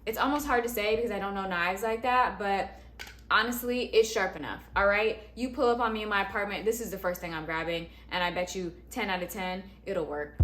It's almost hard to say because I don't know knives like that, but honestly, it's sharp enough, all right? You pull up on me in my apartment, this is the first thing I'm grabbing, and I bet you 10 out of 10, it'll work.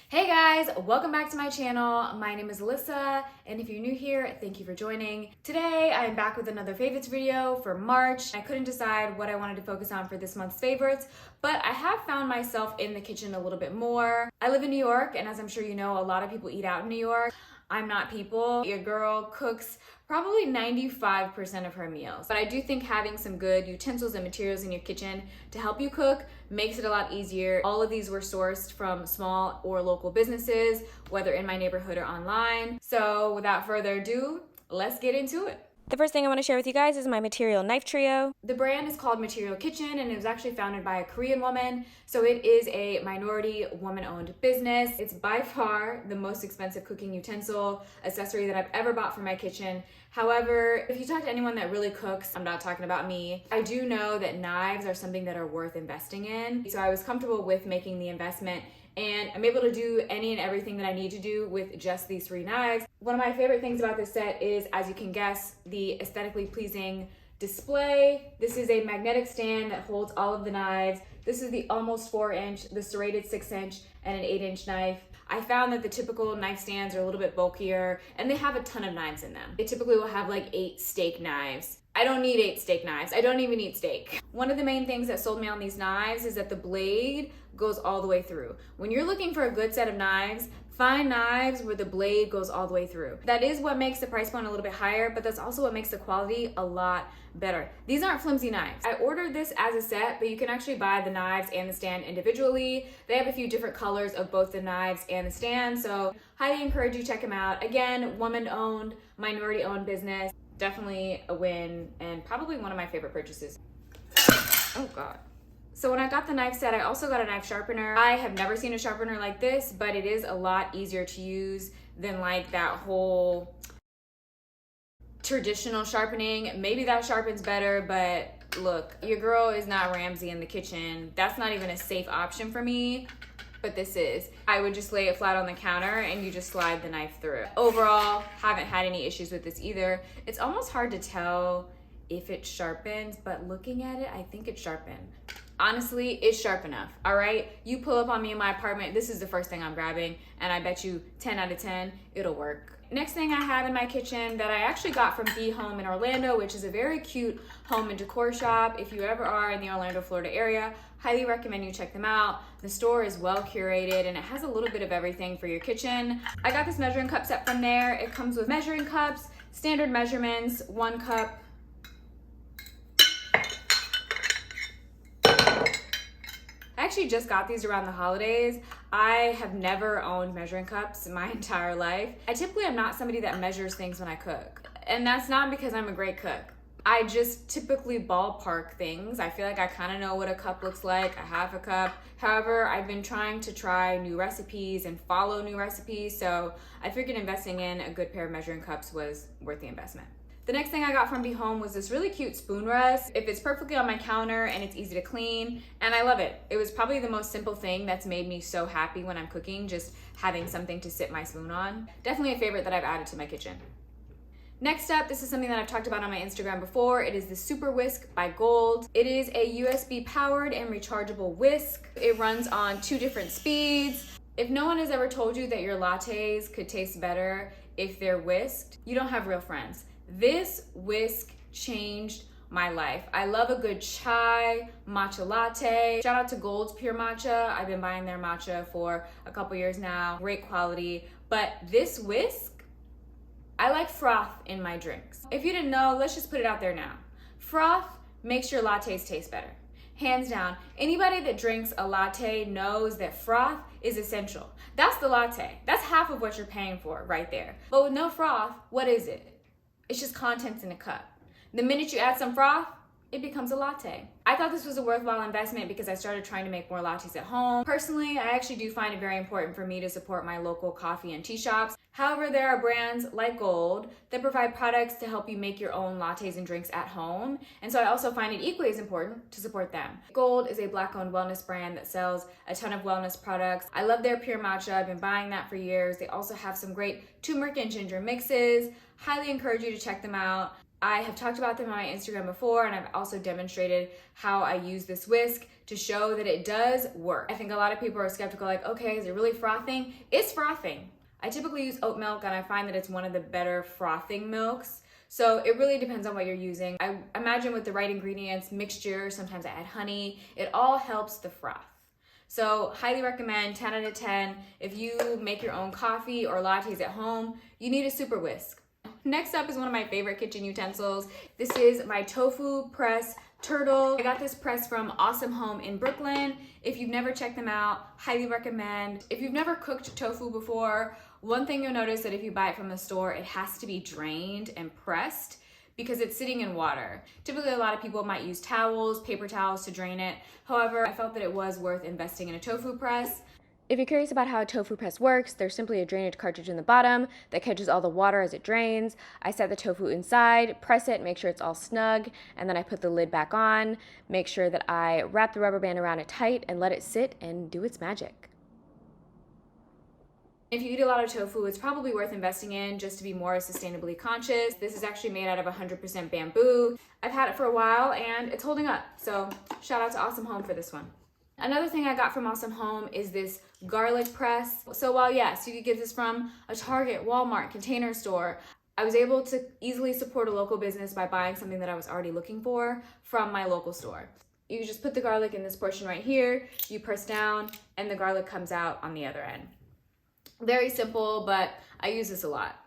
Hey guys, welcome back to my channel. My name is Alyssa, and if you're new here, thank you for joining. Today, I am back with another favorites video for March. I couldn't decide what I wanted to focus on for this month's favorites, but I have found myself in the kitchen a little bit more. I live in New York, and as I'm sure you know, a lot of people eat out in New York. I'm not people. Your girl cooks probably 95% of her meals. But I do think having some good utensils and materials in your kitchen to help you cook makes it a lot easier. All of these were sourced from small or local businesses, whether in my neighborhood or online. So without further ado, let's get into it. The first thing I want to share with you guys is my material knife trio. The brand is called Material Kitchen, and it was actually founded by a Korean woman. So it is a minority woman-owned business. It's by far the most expensive cooking utensil accessory that I've ever bought for my kitchen. However, if you talk to anyone that really cooks, I'm not talking about me, I do know that knives are something that are worth investing in. So I was comfortable with making the investment, and I'm able to do any and everything that I need to do with just these 3 knives. One of my favorite things about this set is, as you can guess, the aesthetically pleasing display. This is a magnetic stand that holds all of the knives. This is the almost 4-inch, the serrated 6-inch, and an 8-inch knife. I found that the typical knife stands are a little bit bulkier, and they have a ton of knives in them. They typically will have like 8 steak knives. I don't need 8 steak knives. I don't even eat steak. One of the main things that sold me on these knives is that the blade goes all the way through. When you're looking for a good set of knives, find knives where the blade goes all the way through. That is what makes the price point a little bit higher, but that's also what makes the quality a lot better. These aren't flimsy knives. I ordered this as a set, but you can actually buy the knives and the stand individually. They have a few different colors of both the knives and the stand, so highly encourage you to check them out. Again, woman-owned, minority-owned business. Definitely a win and probably one of my favorite purchases. Oh God. So when I got the knife set, I also got a knife sharpener. I have never seen a sharpener like this, but it is a lot easier to use than like that whole traditional sharpening. Maybe that sharpens better, but look, your girl is not Ramsay in the kitchen. That's not even a safe option for me, but this is. I would just lay it flat on the counter and you just slide the knife through. Overall, haven't had any issues with this either. It's almost hard to tell if it sharpens, but looking at it, I think it's sharpened. Honestly, it's sharp enough, all right? You pull up on me in my apartment, this is the first thing I'm grabbing, and I bet you 10 out of 10, it'll work. Next thing I have in my kitchen that I actually got from Be Home in Orlando, which is a very cute home and decor shop. If you ever are in the Orlando, Florida area, highly recommend you check them out. The store is well curated and it has a little bit of everything for your kitchen. I got this measuring cup set from there. It comes with measuring cups, standard measurements, 1 cup. I actually just got these around the holidays. I have never owned measuring cups my entire life. I typically am not somebody that measures things when I cook. And that's not because I'm a great cook. I just typically ballpark things. I feel like I kind of know what a cup looks like, a half a cup. However, I've been trying to try new recipes and follow new recipes, so I figured investing in a good pair of measuring cups was worth the investment. The next thing I got from Be Home was this really cute spoon rest. It fits perfectly on my counter and it's easy to clean, and I love it. It was probably the most simple thing that's made me so happy when I'm cooking, just having something to sit my spoon on. Definitely a favorite that I've added to my kitchen. Next up, this is something that I've talked about on my Instagram before. It is the Super Whisk by Golde. It is a USB powered and rechargeable whisk. It runs on 2 different speeds. If no one has ever told you that your lattes could taste better if they're whisked, you don't have real friends. This whisk changed my life. I love a good chai, matcha latte. Shout out to Golde's Pure Matcha. I've been buying their matcha for a couple years now. Great quality. But this whisk, I like froth in my drinks. If you didn't know, let's just put it out there now. Froth makes your lattes taste better. Hands down. Anybody that drinks a latte knows that froth is essential. That's the latte. That's half of what you're paying for right there. But with no froth, what is it? It's just contents in a cup. The minute you add some froth, it becomes a latte. I thought this was a worthwhile investment because I started trying to make more lattes at home. Personally, I actually do find it very important for me to support my local coffee and tea shops. However, there are brands like Golde that provide products to help you make your own lattes and drinks at home. And so I also find it equally as important to support them. Golde is a Black-owned wellness brand that sells a ton of wellness products. I love their pure matcha. I've been buying that for years. They also have some great turmeric and ginger mixes. Highly encourage you to check them out. I have talked about them on my Instagram before, and I've also demonstrated how I use this whisk to show that it does work. I think a lot of people are skeptical, like, okay, is it really frothing? It's frothing. I typically use oat milk, and I find that it's one of the better frothing milks. So it really depends on what you're using. I imagine with the right ingredients, mixture, sometimes I add honey, it all helps the froth. So highly recommend, 10 out of 10. If you make your own coffee or lattes at home, you need a super whisk. Next up is one of my favorite kitchen utensils. This is my Tofu Press turtle. I got this press from Awesome Home in Brooklyn. If you've never checked them out, highly recommend. If you've never cooked tofu before, one thing you'll notice that if you buy it from the store, it has to be drained and pressed because it's sitting in water. Typically, a lot of people might use towels, paper towels to drain it. However, I felt that it was worth investing in a tofu press. If you're curious about how a tofu press works, there's simply a drainage cartridge in the bottom that catches all the water as it drains. I set the tofu inside, press it, make sure it's all snug, and then I put the lid back on, make sure that I wrap the rubber band around it tight and let it sit and do its magic. If you eat a lot of tofu, it's probably worth investing in just to be more sustainably conscious. This is actually made out of 100% bamboo. I've had it for a while and it's holding up. So shout out to Awesome Home for this one. Another thing I got from Awesome Home is this garlic press. So while yes, you could get this from a Target, Walmart, Container Store, I was able to easily support a local business by buying something that I was already looking for from my local store. You just put the garlic in this portion right here, you press down, and the garlic comes out on the other end. Very simple, but I use this a lot.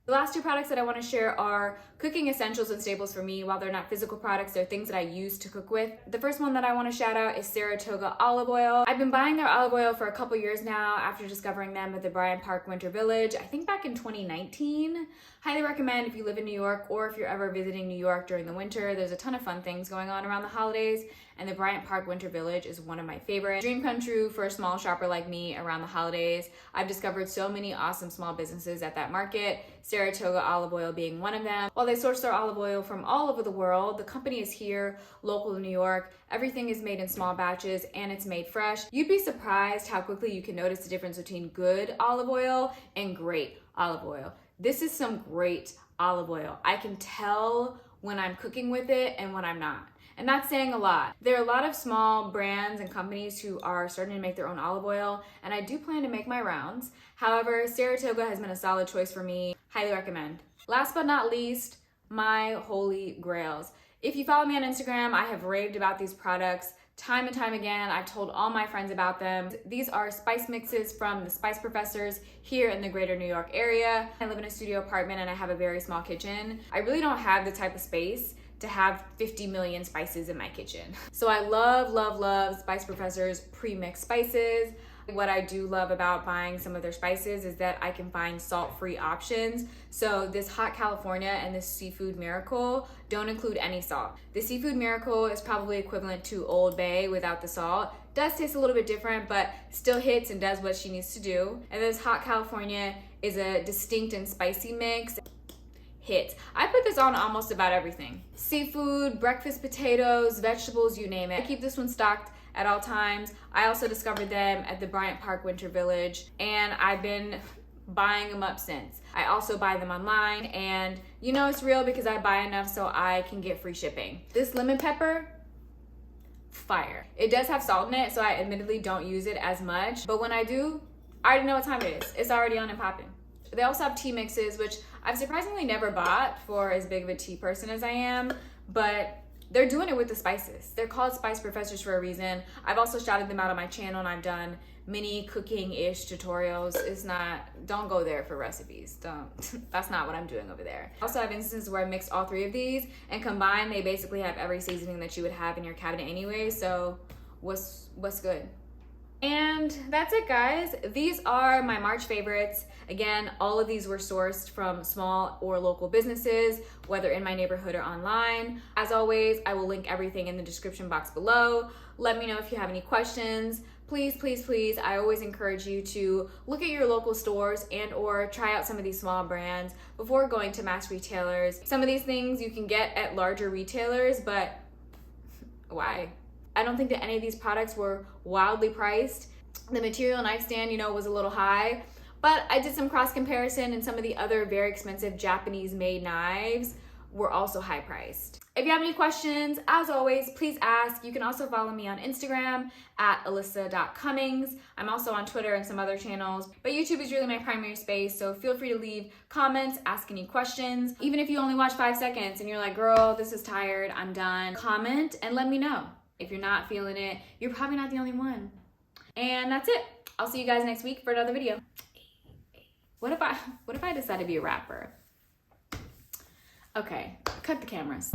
The last two products that I want to share are cooking essentials and staples for me. While they're not physical products, they're things that I use to cook with. The first one that I want to shout out is Saratoga Olive Oil. I've been buying their olive oil for a couple years now after discovering them at the Bryant Park Winter Village, I think back in 2019. Highly recommend if you live in New York or if you're ever visiting New York during the winter. There's a ton of fun things going on around the holidays, and the Bryant Park Winter Village is one of my favorites. Dream come true for a small shopper like me around the holidays. I've discovered so many awesome small businesses at that market, Saratoga Olive Oil being one of them. While they source their olive oil from all over the world, the company is here, local to New York. Everything is made in small batches and it's made fresh. You'd be surprised how quickly you can notice the difference between good olive oil and great olive oil. This is some great olive oil. I can tell when I'm cooking with it and when I'm not. And that's saying a lot. There are a lot of small brands and companies who are starting to make their own olive oil, and I do plan to make my rounds. However, Saratoga has been a solid choice for me. Highly recommend. Last but not least, my holy grails. If you follow me on Instagram, I have raved about these products time and time again. I've told all my friends about them. These are spice mixes from the Spice Professors here in the greater New York area. I live in a studio apartment and I have a very small kitchen. I really don't have the type of space to have 50 million spices in my kitchen. So I love, love, love Spice Professors pre-mixed spices. What I do love about buying some of their spices is that I can find salt-free options. So this Hot California and this Seafood Miracle don't include any salt. The Seafood Miracle is probably equivalent to Old Bay without the salt. Does taste a little bit different, but still hits and does what she needs to do. And this Hot California is a distinct and spicy mix. Hits. I put this on almost about everything. Seafood, breakfast potatoes, vegetables, you name it. I keep this one stocked at all times. I also discovered them at the Bryant Park Winter Village, and I've been buying them up since. I also buy them online, and you know it's real because I buy enough so I can get free shipping. This lemon pepper, fire. It does have salt in it, so I admittedly don't use it as much, but when I do, I already know what time it is. It's already on and popping. They also have tea mixes, which I've surprisingly never bought for as big of a tea person as I am, but they're doing it with the spices. They're called Spice Professors for a reason. I've also shouted them out on my channel, and I've done mini cooking-ish tutorials. Don't go there for recipes. That's not what I'm doing over there. I also have instances where I mixed all three of these, and combined, they basically have every seasoning that you would have in your cabinet anyway, so what's good? And that's it, guys. These are my March favorites. Again, all of these were sourced from small or local businesses, whether in my neighborhood or online. As always, I will link everything in the description box below. Let me know if you have any questions. Please, please, please, I always encourage you to look at your local stores and or try out some of these small brands before going to mass retailers. Some of these things you can get at larger retailers, but why? I don't think that any of these products were wildly priced. The material nightstand, you know, was a little high, but I did some cross comparison and some of the other very expensive Japanese made knives were also high priced. If you have any questions, as always, please ask. You can also follow me on Instagram at alyssa.cummings. I'm also on Twitter and some other channels, but YouTube is really my primary space, so feel free to leave comments, ask any questions. Even if you only watch 5 seconds and you're like, girl, this is tired, I'm done, comment and let me know. If you're not feeling it, you're probably not the only one. And that's it. I'll see you guys next week for another video. What if I decide to be a rapper? Okay, cut the cameras.